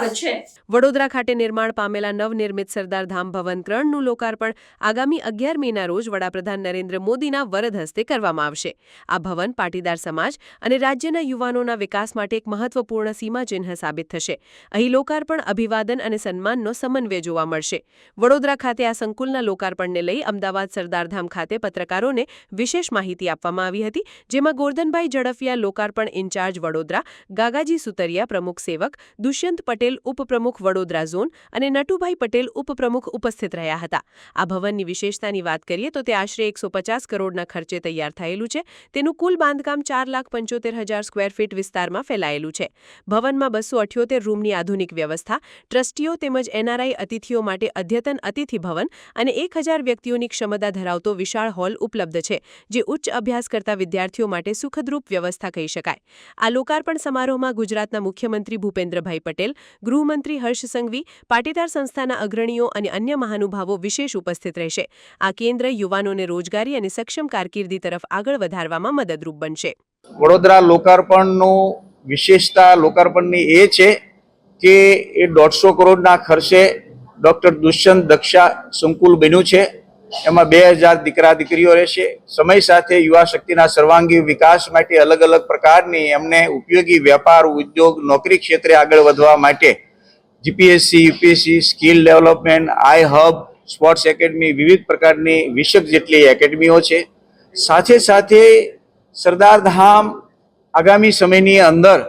સ્વાગત છે। વડોદરા ખાતે નિર્માણ પામેલા નવનિર્મિત સરદાર ધામ ભવન 3નું લોકાર્પણ આગામી 11 મેના રોજ વડાપ્રધાન નરેન્દ્ર મોદીના વરદ હસ્તે કરવામાં આવશે। આ ભવન પાટીદાર સમાજ અને રાજ્યના યુવાનોના વિકાસ માટે એક મહત્વપૂર્ણ સીમાચિહ્ન સાબિત થશે। અહીં લોકાર્પણ, અભિવાદન અને સન્માનનો સમન્વય જોવા મળશે। વડોદરા ખાતે આ સંકુલના લોકાર્પણને લઈ અમદાવાદ સરદારધામ ખાતે પત્રકારોને વિશેષ માહિતી આપવામાં આવી હતી, જેમાં ગોરધનભાઈ ઝડફિયા લોકાર્પણ ઇન્ચાર્જ વડોદરા, ગાગાજી સુતરિયા પ્રમુખ સેવક, દુષ્યંત પટેલ ઉપપ્રમુખ વડોદરા ઝોન અને નટુભાઈ પટેલ ઉપપ્રમુખ ઉપસ્થિત રહ્યા હતા। આ ભવનની વિશેષતાની વાત કરીએ તો તે આશરે 150 કરોડના ખર્ચે તૈયાર થયેલું છે। તેનું કુલ બાંધકામ 4,75,000 સ્ક્વેર ફીટ વિસ્તારમાં ફેલાયેલું છે। ભવનમાં 278 રૂમની આધુનિક વ્યવસ્થા, ટ્રસ્ટીઓ તેમજ એનઆરઆઈ અતિથિઓ માટે અદ્યતન અતિથિ ભવન અને 1000 વ્યક્તિઓની ક્ષમતા ધરાવતો વિશાળ હોલ ઉપલબ્ધ છે, જે ઉચ્ચ અભ્યાસ કરતા વિદ્યાર્થીઓ માટે સુખદરૂપ વ્યવસ્થા કહી શકાય। આ લોકાર્પણ સમારોહમાં ગુજરાતના મુખ્યમંત્રી ભૂપેન્દ્રભાઈ પટેલ, ગૃહમંત્રી હર્ષ સંઘવી, પાટીદાર સંસ્થાના અગ્રણીઓ અને અન્ય મહાનુભાવો વિશેષ ઉપસ્થિત રહેશે। આ કેન્દ્ર યુવાનોને રોજગારી અને સક્ષમ કારકિર્દી તરફ આગળ વધારવામાં મદદરૂપ બનશે। વડોદરા લોકાર્પણનું વિશેષતા લોકાર્પણની એ છે કે એ 150 કરોડના ખર્ચે ડોક્ટર દુષ્યંત દક્ષા સંકુલ બન્યું છે। એમાં 2000 દીકરા દીકરીઓ રહેશે। સમય સાથે યુવા શક્તિના સર્વાંગી વિકાસ માટે અલગ અલગ પ્રકારની એમને ઉપયોગી વેપાર, ઉદ્યોગ, નોકરી ક્ષેત્રે આગળ વધવા માટે જીપીએસસી, યુપીએસસી, સ્કિલ ડેવલપમેન્ટ, આઈ હબ, સ્પોર્ટ્સ એકેડમી, વિવિધ પ્રકારની 20 જેટલી એકેડમીઓ છે। સાથે સાથે સરદાર ધામ આગામી સમયની અંદર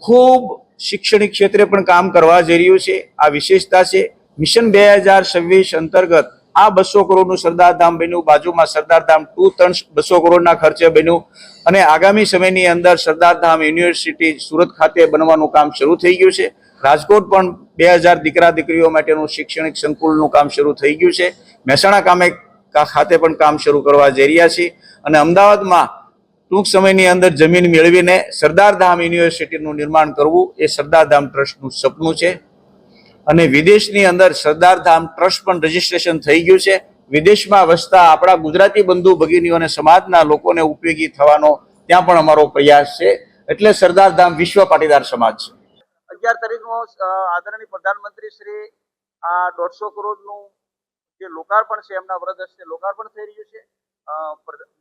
ખૂબ શૈક્ષણિક ક્ષેત્રે પણ કામ કરવા જઈ રહ્યું છે। આ વિશેષતા છે। મિશન 2026 અંતર્ગત આ 200 કરોડનું સરદાર ધામ બન્યું। બાજુમાં સરદાર ધામ 2 200 કરોડના ખર્ચે બન્યું અને આગામી સમયની અંદર સરદાર ધામ યુનિવર્સિટી સુરત ખાતે બનવાનું કામ શરૂ થઈ ગયું છે। રાજકોટ પણ 2000 દીકરા દીકરીઓ માટેનું શૈક્ષણિક સંકુલનું કામ શરૂ થઈ ગયું છે। મહેસાણા ખાતે પણ કામ શરૂ કરવા જઈ રહ્યા છીએ અને અમદાવાદમાં ટૂંક સમયની અંદર જમીન મેળવીને સરદાર ધામ યુનિવર્સિટીનું નિર્માણ કરવું એ સરદાર ધામ ટ્રસ્ટનું સપનું છે। અને વિદેશની અંદર સરદાર ધામ ટ્રસ્ટ પણ રજીસ્ટ્રેશન થઈ ગયું છે। વિદેશમાં વસતા આપણા ગુજરાતી બંધુ ભગીનીઓ અને સમાજના લોકોને ઉપયોગી થવાનો ત્યાં પણ અમારો પ્રયાસ છે। એટલે સરદાર ધામ વિશ્વ પાટીદાર સમાજ છે। 11 તારીખનો આદરણીય પ્રધાનમંત્રી શ્રી આ 150 કરોડનું જે લોકાર્પણ છે એમના વરદ હસ્તે લોકાર્પણ થઈ રહ્યું છે।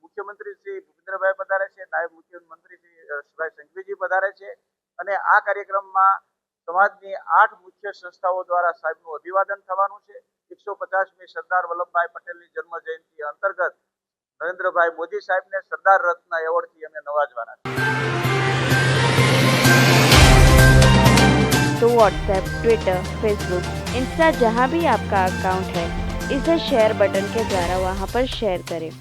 મુખ્યમંત્રી શ્રી ભૂપેન્દ્રભાઈ પધારે છે, નાયબ મુખ્યમંત્રી શ્રી હર્ષભાઈ સંઘવીજી પધારે છે અને આ કાર્યક્રમમાં સમાજની 8 મુખ્ય સંસ્થાઓ દ્વારા સાહેબનું અભિવાદન થવાનું છે। 150મી સરદાર વલ્લભભાઈ પટેલની જન્મ જયંતિ અંતર્ગત નરેન્દ્રભાઈ મોદી સાહેબને સરદાર રત્ન એવોર્ડથી અમે નવાજવાના છે। तो व्हाट्सएप, ट्विटर, फेसबुक, इंस्टा जहाँ भी आपका अकाउंट है, इसे शेयर बटन के द्वारा वहाँ पर शेयर करें।